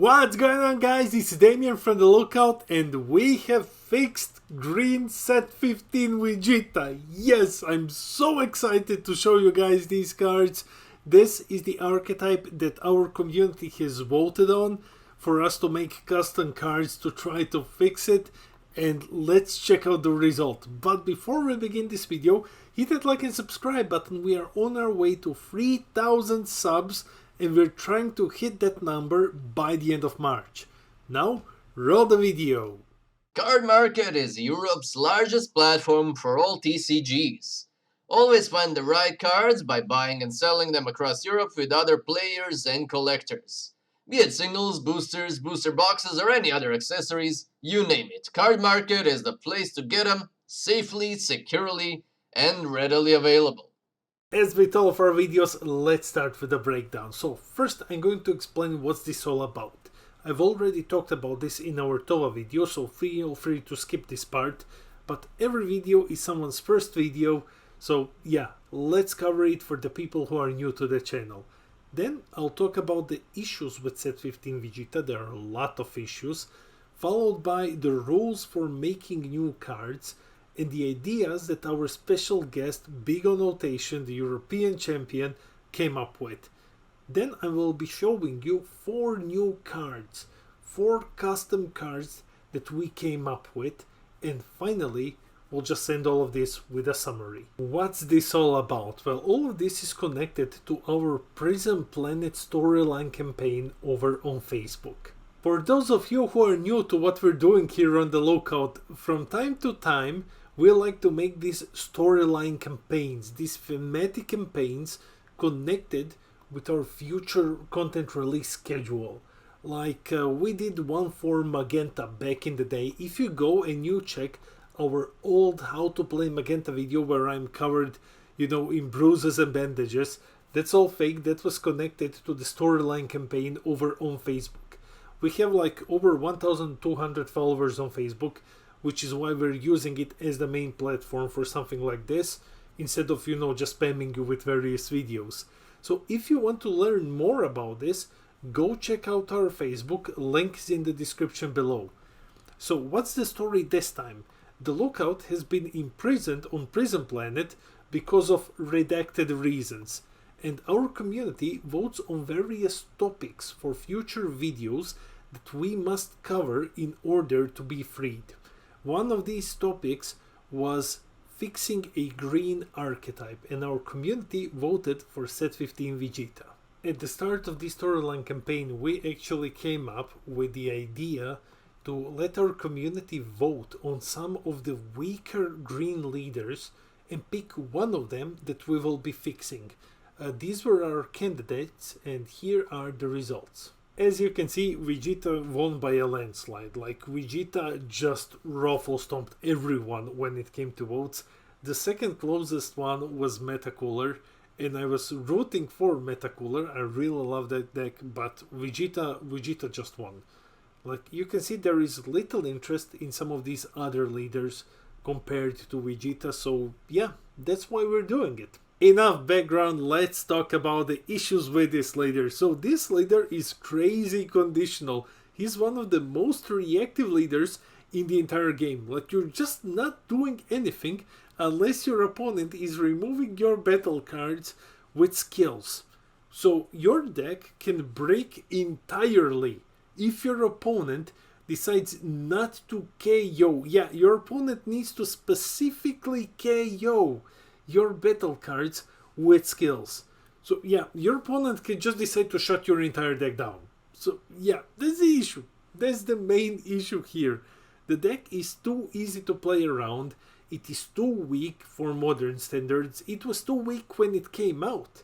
What's going on, guys? It's Damien from the Lookout, and we have fixed green set 15 Vegeta. Yes, I'm so excited to show you guys these cards. This is the archetype that our community has voted on for us to make custom cards to try to fix it, and let's check out the result. But before we begin this video, hit that like and subscribe button. We are on our way to 3,000 subs, and we're trying to hit that number by the end of March. Now, roll the video. Card Market is Europe's largest platform for all TCGs. Always find the right cards by buying and selling them across Europe with other players and collectors. Be it singles, boosters, booster boxes, or any other accessories, you name it. Card Market is the place to get them safely, securely, and readily available. As with all of our videos, let's start with a breakdown. So first I'm going to explain what's this all about. I've already talked about this in our TOA video, so feel free to skip this part, but every video is someone's first video, so yeah, let's cover it for the people who are new to the channel. Then I'll talk about the issues with set 15 Vegeta. There are a lot of issues, followed by the rules for making new cards, and the ideas that our special guest, Big on Notation, the European champion, came up with. Then I will be showing you 4 new cards, 4 custom cards that we came up with, and finally we'll just end all of this with a summary. What's this all about? Well, all of this is connected to our Prism Planet storyline campaign over on Facebook. For those of you who are new to what we're doing here on the Lookout, from time to time we like to make these storyline campaigns, these thematic campaigns connected with our future content release schedule. Like we did one for Magenta back in the day. If you go and you check our old how to play Magenta video where I'm covered, in bruises and bandages, that's all fake. That was connected to the storyline campaign over on Facebook. We have like over 1,200 followers on Facebook, which is why we're using it as the main platform for something like this, instead of, just spamming you with various videos. So if you want to learn more about this, go check out our Facebook, link is in the description below. So what's the story this time? The Lookout has been imprisoned on Prism Planet because of redacted reasons, and our community votes on various topics for future videos that we must cover in order to be freed. One of these topics was fixing a green archetype, and our community voted for set 15 Vegeta. At the start of this storyline campaign, we actually came up with the idea to let our community vote on some of the weaker green leaders and pick one of them that we will be fixing. These were our candidates, and here are the results. As you can see, Vegeta won by a landslide. Like, Vegeta just ruffle stomped everyone when it came to votes. The second closest one was Metacooler, and I was rooting for Metacooler. I really love that deck, but Vegeta just won. Like, you can see there is little interest in some of these other leaders compared to Vegeta, so yeah, that's why we're doing it. Enough background, let's talk about the issues with this leader. So this leader is crazy conditional. He's one of the most reactive leaders in the entire game. Like, you're just not doing anything unless your opponent is removing your battle cards with skills. So your deck can break entirely if your opponent decides not to KO. Yeah, your opponent needs to specifically KO your battle cards with skills. So yeah, your opponent can just decide to shut your entire deck down. So yeah, that's the issue. That's the main issue here. The deck is too easy to play around. It is too weak for modern standards. It was too weak when it came out.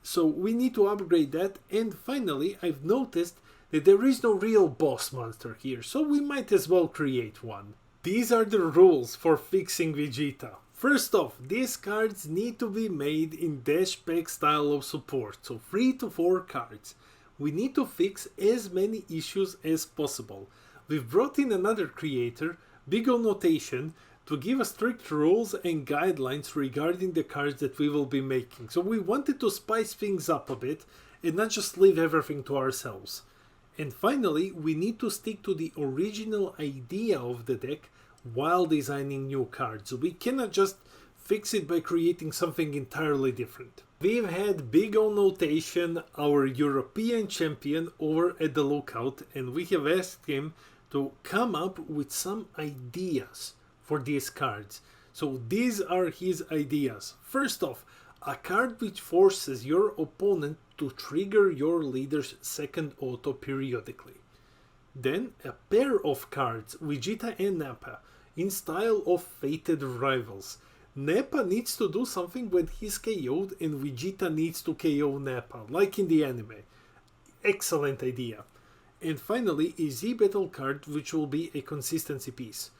So we need to upgrade that. And finally, I've noticed that there is no real boss monster here, so we might as well create one. These are the rules for fixing Vegeta. First off, these cards need to be made in dash pack style of support, so 3 to 4 cards. We need to fix as many issues as possible. We've brought in another creator, Big on Notation, to give us strict rules and guidelines regarding the cards that we will be making. So we wanted to spice things up a bit and not just leave everything to ourselves. And finally, we need to stick to the original idea of the deck while designing new cards. We cannot just fix it by creating something entirely different. We've had Big O Notation, our European champion, over at the lookout, and we have asked him to come up with some ideas for these cards. So these are his ideas. First off, a card which forces your opponent to trigger your leader's second auto periodically. Then a pair of cards, Vegeta and Nappa, in style of Fated Rivals. Nappa needs to do something when he's KO'd and Vegeta needs to KO Nappa, like in the anime. Excellent idea. And finally, a Z-Battle card which will be a consistency piece.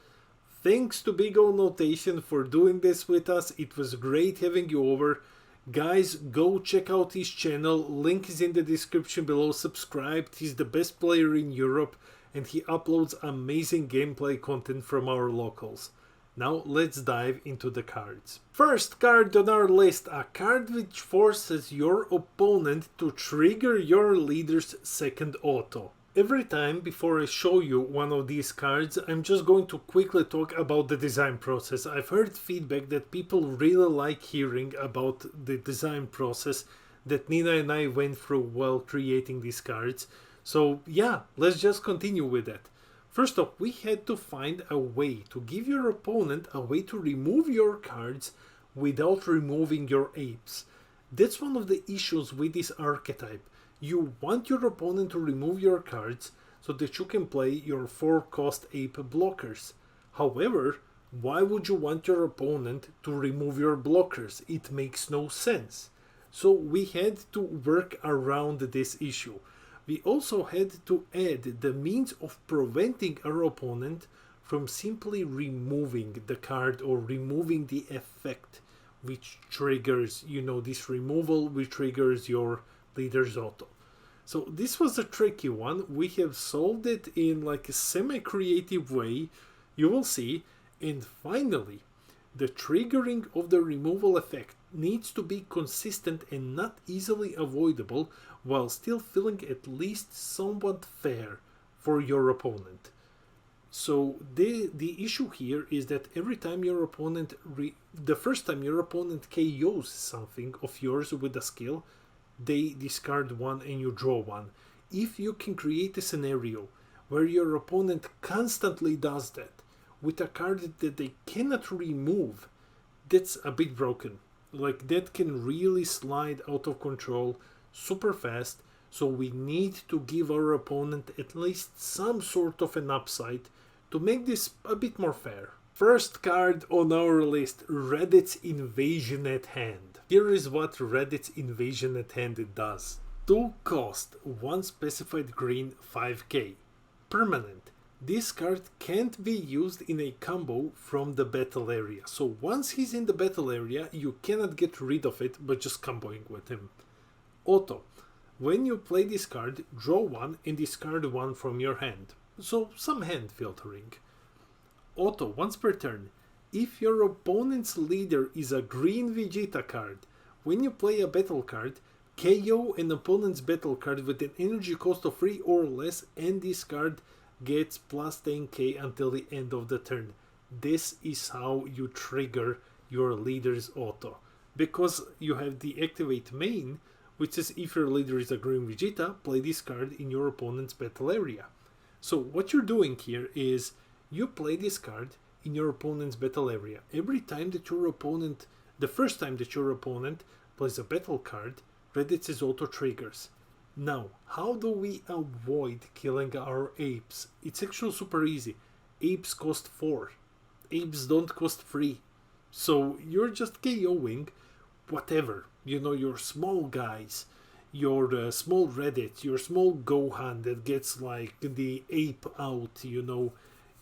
Thanks to Big O Notation for doing this with us. It was great having you over. Guys, go check out his channel. Link is in the description below. Subscribe. He's the best player in Europe and he uploads amazing gameplay content from our locals. Now let's dive into the cards. First card on our list, a card which forces your opponent to trigger your leader's second auto. Every time before I show you one of these cards, I'm just going to quickly talk about the design process. I've heard feedback that people really like hearing about the design process that Nina and I went through while creating these cards. So yeah, let's just continue with that. First off, we had to find a way to give your opponent a way to remove your cards without removing your apes. That's one of the issues with this archetype. You want your opponent to remove your cards so that you can play your 4-cost ape blockers. However, why would you want your opponent to remove your blockers? It makes no sense. So we had to work around this issue. We also had to add the means of preventing our opponent from simply removing the card or removing the effect which triggers, this removal which triggers your leader's auto. So this was a tricky one. We have solved it in like a semi-creative way, you will see. And finally, the triggering of the removal effect needs to be consistent and not easily avoidable while still feeling at least somewhat fair for your opponent. So the issue here is that every time your opponent, the first time your opponent KOs something of yours with a skill, they discard one and you draw one. If you can create a scenario where your opponent constantly does that with a card that they cannot remove, that's a bit broken. Like that can really slide out of control super fast. So we need to give our opponent at least some sort of an upside to make this a bit more fair. First card on our list, Reddit's Invasion at Hand. Here is what Reddit's Invasion at Hand does. 2 cost, 1 specified green, 5k. Permanent. This card can't be used in a combo from the battle area. So once he's in the battle area, you cannot get rid of it by just comboing with him. Auto. When you play this card, draw 1 and discard 1 from your hand. So some hand filtering. Auto, once per turn. If your opponent's leader is a green Vegeta card, when you play a battle card, KO an opponent's battle card with an energy cost of 3 or less and this card gets plus 10k until the end of the turn. This is how you trigger your leader's auto. Because you have the activate main, which says if your leader is a green Vegeta, play this card in your opponent's battle area. So what you're doing here is you play this card in your opponent's battle area. Every time that your opponent, the first time that your opponent plays a battle card, Reddit's auto triggers. Now, how do we avoid killing our apes? It's actually super easy. Apes cost 4. Apes don't cost 3. So you're just KOing whatever. Your small guys, your small Reddit, your small Gohan that gets like the ape out,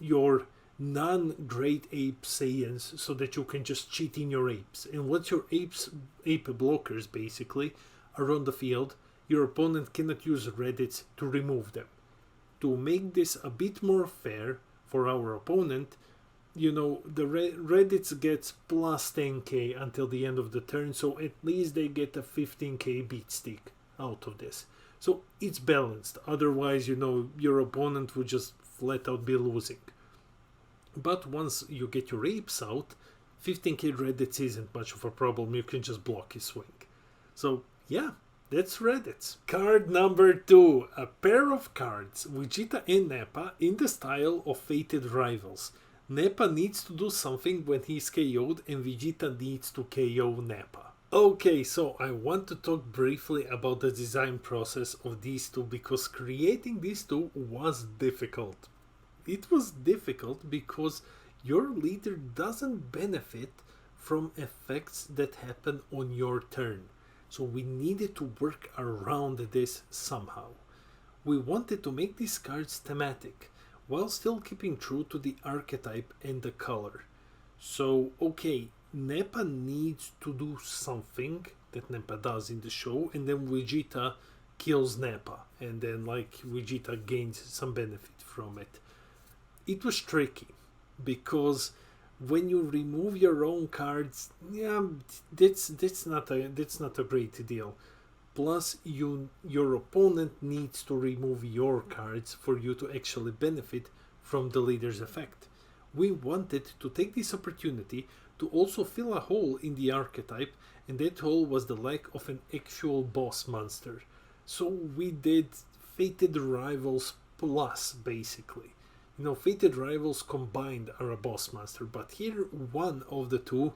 your non-great ape Saiyans so that you can just cheat in your apes. And once your ape blockers basically are on the field, your opponent cannot use Reddits to remove them. To make this a bit more fair for our opponent, the Reddits gets plus 10k until the end of the turn, so at least they get a 15k beat stick out of this. So it's balanced, otherwise, your opponent would just flat out be losing. But once you get your apes out, 15k Reddits isn't much of a problem, you can just block his swing. So yeah, that's Reddits. Card number 2, a pair of cards, Vegeta and Nappa in the style of Fated Rivals. Nappa needs to do something when he's KO'd and Vegeta needs to KO Nappa. Okay, so I want to talk briefly about the design process of these two because creating these two was difficult. It was difficult because your leader doesn't benefit from effects that happen on your turn. So we needed to work around this somehow. We wanted to make these cards thematic while still keeping true to the archetype and the color. So, okay, Nappa needs to do something that Nappa does in the show, and then Vegeta kills Nappa, and then Vegeta gains some benefit from it. It was tricky because when you remove your own cards, that's not a great deal. Plus, your opponent needs to remove your cards for you to actually benefit from the leader's effect. We wanted to take this opportunity to also fill a hole in the archetype, and that hole was the lack of an actual boss monster. So we did Fated Rivals Plus, basically. Fated Rivals combined are a boss monster, but here one of the two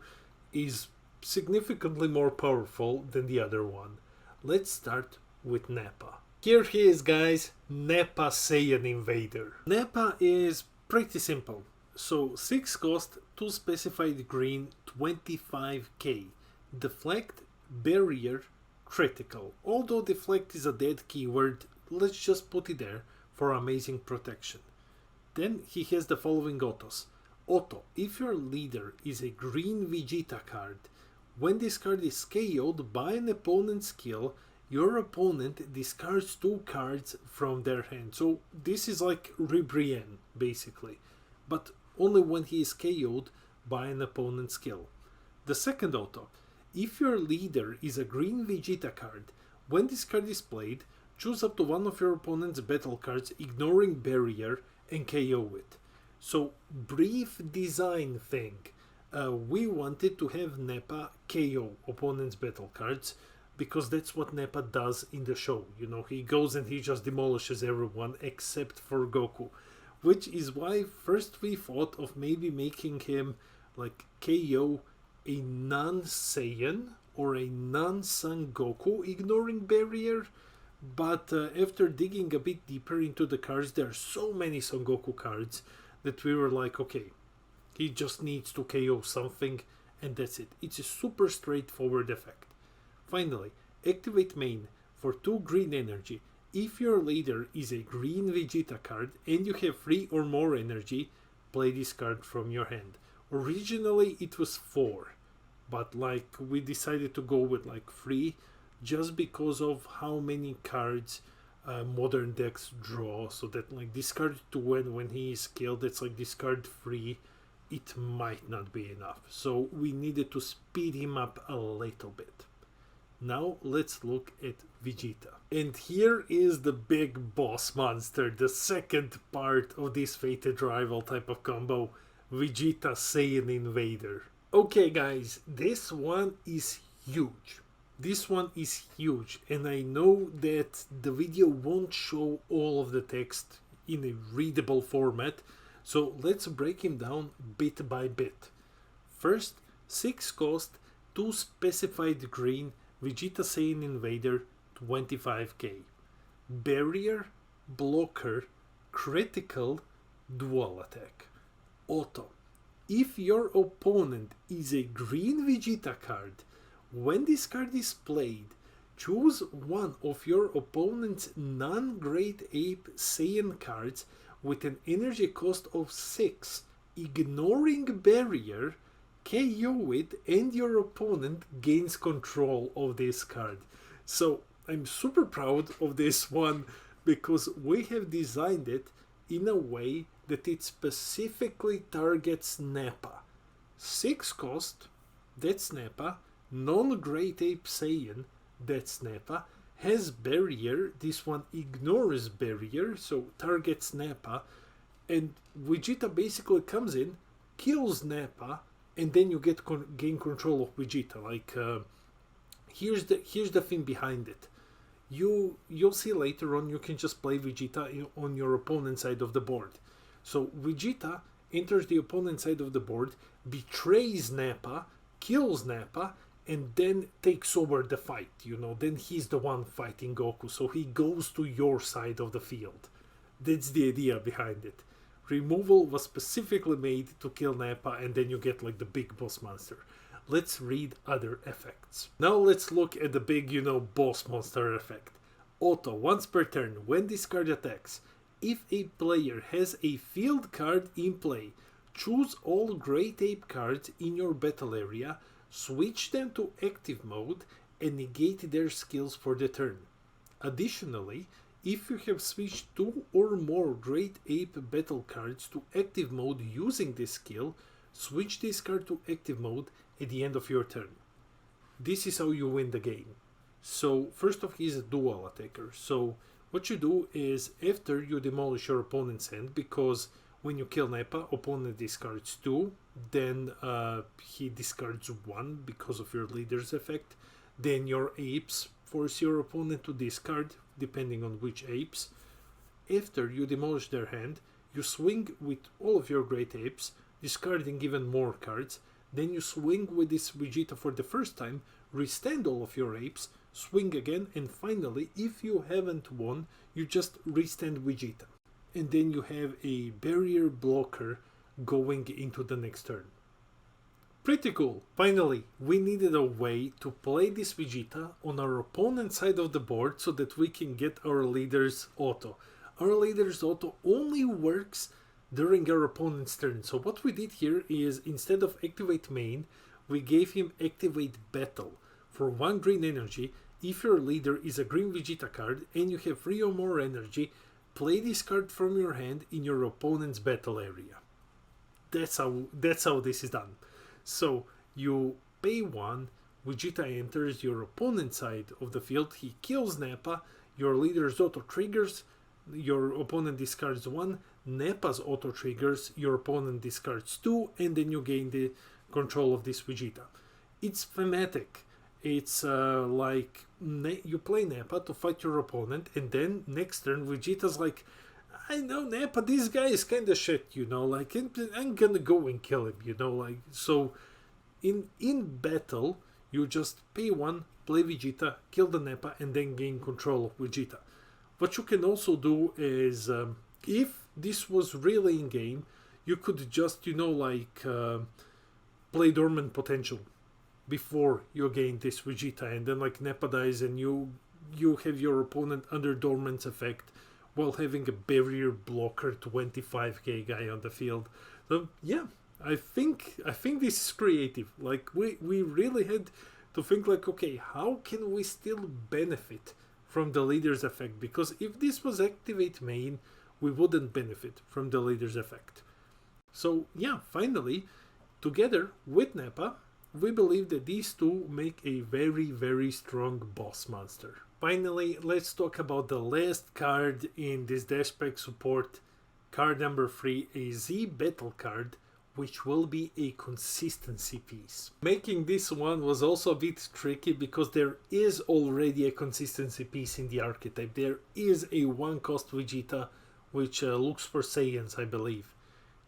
is significantly more powerful than the other one. Let's start with Nappa. Here he is, guys, Nappa Saiyan Invader. Nappa is pretty simple. So 6 cost, 2 specified green, 25k. Deflect, Barrier, Critical. Although Deflect is a dead keyword, let's just put it there for amazing protection. Then he has the following autos. Auto, if your leader is a green Vegeta card, when this card is KO'd by an opponent's skill, your opponent discards 2 cards from their hand. So this is like Ribrienne, basically. But only when he is KO'd by an opponent's skill. The second auto, if your leader is a green Vegeta card, when this card is played, choose up to one of your opponent's battle cards, ignoring Barrier, and KO it. So, brief design thing. We wanted to have Nappa KO opponent's battle cards because that's what Nappa does in the show. He goes and he just demolishes everyone except for Goku. Which is why first we thought of maybe making him KO a non-Saiyan or a non-Son Goku ignoring Barrier. But after digging a bit deeper into the cards, there are so many Son Goku cards that we were like, okay, he just needs to KO something and that's it. It's a super straightforward effect. Finally, activate main for 2 green energy. If your leader is a green Vegeta card and you have 3 or more energy, play this card from your hand. Originally it was 4, but we decided to go with 3 just because of how many cards modern decks draw, so that discard 2 when he is killed, it's discard 3, it might not be enough. So we needed to speed him up a little bit. Now let's look at Vegeta. And here is the big boss monster, the second part of this Fated Rival type of combo, Vegeta Saiyan Invader. Okay guys, this one is huge. This one is huge, and I know that the video won't show all of the text in a readable format, so let's break him down bit by bit. First, 6 cost, 2 specified green, Vegeta Saiyan Invader, 25k. Barrier, Blocker, Critical, Dual Attack. Auto. If your opponent is a green Vegeta card, when this card is played, choose one of your opponent's non-Great Ape Saiyan cards with an energy cost of 6, ignoring Barrier, KO it, and your opponent gains control of this card. So I'm super proud of this one because we have designed it in a way that it specifically targets Nappa. 6 cost, that's Nappa. Non-Great Ape Saiyan, that's Nappa, has barrier. This one ignores barrier, so targets Nappa, and Vegeta basically comes in, kills Nappa, and then you gain control of Vegeta. Like here's the thing behind it. You'll see later on, you can just play Vegeta on your opponent's side of the board. So Vegeta enters the opponent's side of the board, betrays Nappa, kills Nappa, and then takes over the fight. Then he's the one fighting Goku, so he goes to your side of the field. That's the idea behind it. Removal was specifically made to kill Nappa, and then you get like the big boss monster. Let's read other effects. Now let's look at the big, boss monster effect. Auto, once per turn, when this card attacks, if a player has a field card in play, choose all Great Ape cards in your battle area, switch them to active mode, and negate their skills for the turn. Additionally, if you have switched 2 or more Great Ape battle cards to active mode using this skill, switch this card to active mode at the end of your turn. This is how you win the game. So first off, he's a dual attacker. So what you do is, after you demolish your opponent's hand, because when you kill Nappa, opponent discards 2, then he discards 1 because of your leader's effect. Then your apes force your opponent to discard, depending on which apes. After you demolish their hand, you swing with all of your great apes, discarding even more cards. Then you swing with this Vegeta for the first time, restand all of your apes, swing again, and finally, if you haven't won, you just restand Vegeta. And then you have a barrier blocker going into the next turn. Pretty cool. Finally, we needed a way to play this Vegeta on our opponent's side of the board so that we can get our leader's auto. Our leader's auto only works during our opponent's turn. So what we did here is, instead of activate main, we gave him activate battle. For 1 green energy, if your leader is a green Vegeta card and you have 3 or more energy, play this card from your hand in your opponent's battle area. That's how this is done. So you pay 1, Vegeta enters your opponent's side of the field, he kills Nappa, your leader's auto triggers, your opponent discards 1, Nappa's auto triggers, your opponent discards 2, and then you gain the control of this Vegeta. It's thematic. It's like you play Nappa to fight your opponent, and then next turn Vegeta's like, I know Nappa, this guy is kind of shit, like I'm gonna go and kill him, like. So in battle, you just pay 1, play Vegeta, kill the Nappa, and then gain control of Vegeta. What you can also do is, if this was really in game, you could just, play dormant potential before you gain this Vegeta, and then like Nappa dies and you have your opponent under dormant's effect while having a barrier blocker 25k guy on the field. So yeah, I think this is creative. Like we really had to think like, okay, how can we still benefit from the leader's effect? Because if this was activate main, we wouldn't benefit from the leader's effect. So yeah, finally, together with Nappa, we believe that these two make a very, very strong boss monster. Finally, let's talk about the last card in this Dash Pack support, card number 3, a Z battle card, which will be a consistency piece. Making this one was also a bit tricky because there is already a consistency piece in the archetype. There is a 1-cost Vegeta which looks for Saiyans, I believe.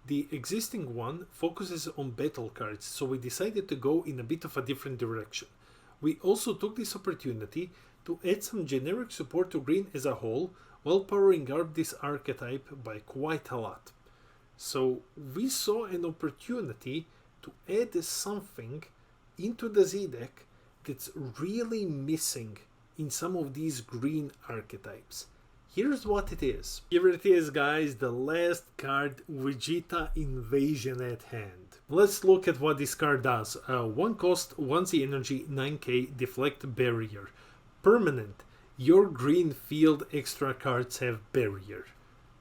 The existing one focuses on battle cards, so we decided to go in a bit of a different direction. We also took this opportunity to add some generic support to green as a whole, while powering up this archetype by quite a lot. So we saw an opportunity to add something into the Z deck that's really missing in some of these green archetypes. Here's what it is. Here it is, guys, the last card, Vegeta Invasion at hand. Let's look at what this card does. 1 cost, 1Z energy, 9k, deflect barrier. Permanent. Your green field extra cards have barrier.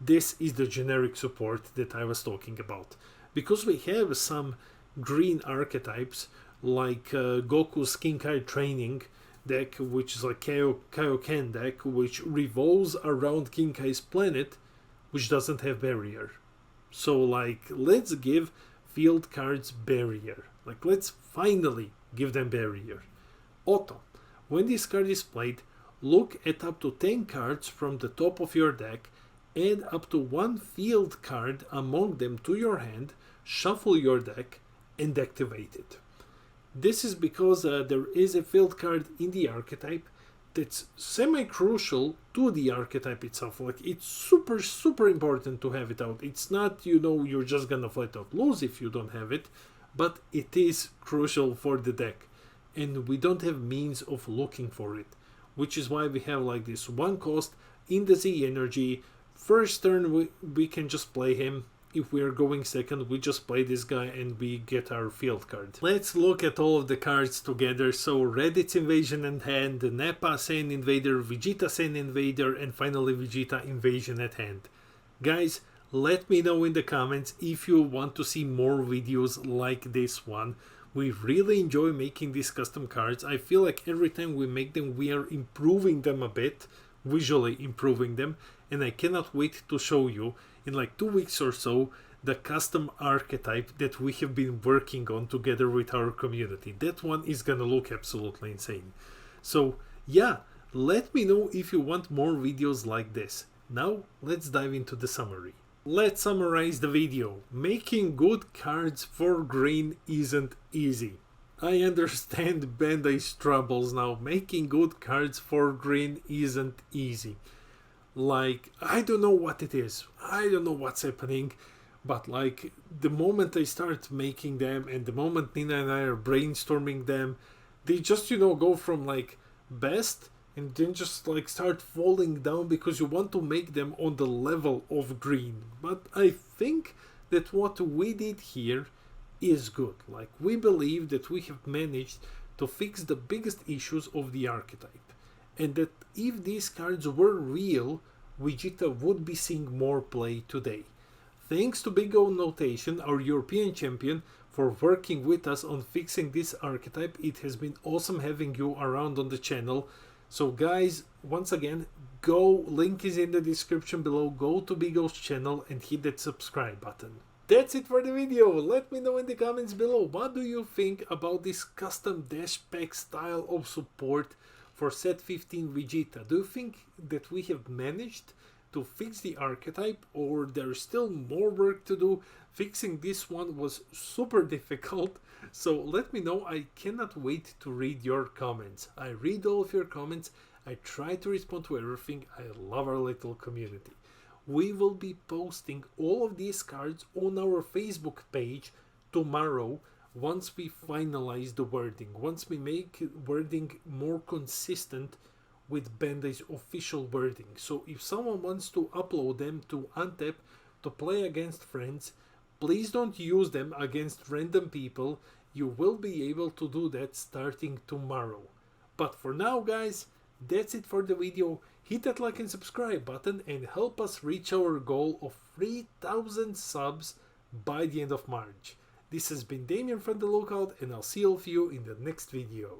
This is the generic support that I was talking about. Because we have some green archetypes like Goku's Kinkai training deck, which is like Kaioken deck, which revolves around Kinkai's planet, which doesn't have barrier. So like, let's give field cards barrier. Like, let's finally give them barrier. Auto. When this card is played, look at up to 10 cards from the top of your deck, add up to 1 field card among them to your hand, shuffle your deck, and activate it. This is because there is a field card in the archetype that's semi-crucial to the archetype itself. Like, it's super important to have it out. It's not, you're just gonna flat out lose if you don't have it, but it is crucial for the deck. And we don't have means of looking for it, which is why we have like this 1 cost in the Z energy. First turn we can just play him. If we are going second, we just play this guy and we get our field card. Let's look at all of the cards together. So Reddit's Invasion at hand, Nappa Saiyan Invader, Vegeta Saiyan Invader, and finally Vegeta Invasion at hand. Guys, let me know in the comments if you want to see more videos like this one. We really enjoy making these custom cards. I feel like every time we make them, we are improving them a bit, visually improving them, and I cannot wait to show you in like 2 weeks or so the custom archetype that we have been working on together with our community. That one is gonna look absolutely insane. So yeah, let me know if you want more videos like this. Now let's dive into the summary. Let's summarize the video. Making good cards for green isn't easy. I understand Bandai's troubles now. Making good cards for green isn't easy. Like, I don't know what it is. I don't know what's happening. But like, the moment I start making them and the moment Nina and I are brainstorming them, they just, go from like best and then just like start falling down because you want to make them on the level of green. But I think that what we did here is good. Like, we believe that we have managed to fix the biggest issues of the archetype, and that if these cards were real, Vegeta would be seeing more play today. Thanks to Big O Notation, our European champion, for working with us on fixing this archetype. It has been awesome having you around on the channel. So guys, once again, link is in the description below, go to Big O's channel and hit that subscribe button. That's it for the video. Let me know in the comments below, what do you think about this custom dash pack style of support for set 15 Vegeta? Do you think that we have managed to fix the archetype, or there's still more work to do? Fixing this one was super difficult, so let me know. I cannot wait to read your comments. I read all of your comments, I try to respond to everything. I love our little community. We will be posting all of these cards on our Facebook page tomorrow once we finalize the wording, once we make wording more consistent with Bandai's official wording. So if someone wants to upload them to Untap to play against friends, please don't use them against random people. You will be able to do that starting tomorrow. But for now guys, that's it for the video. Hit that like and subscribe button and help us reach our goal of 3,000 subs by the end of March. This has been Damien from The Lookout, and I'll see all of you in the next video.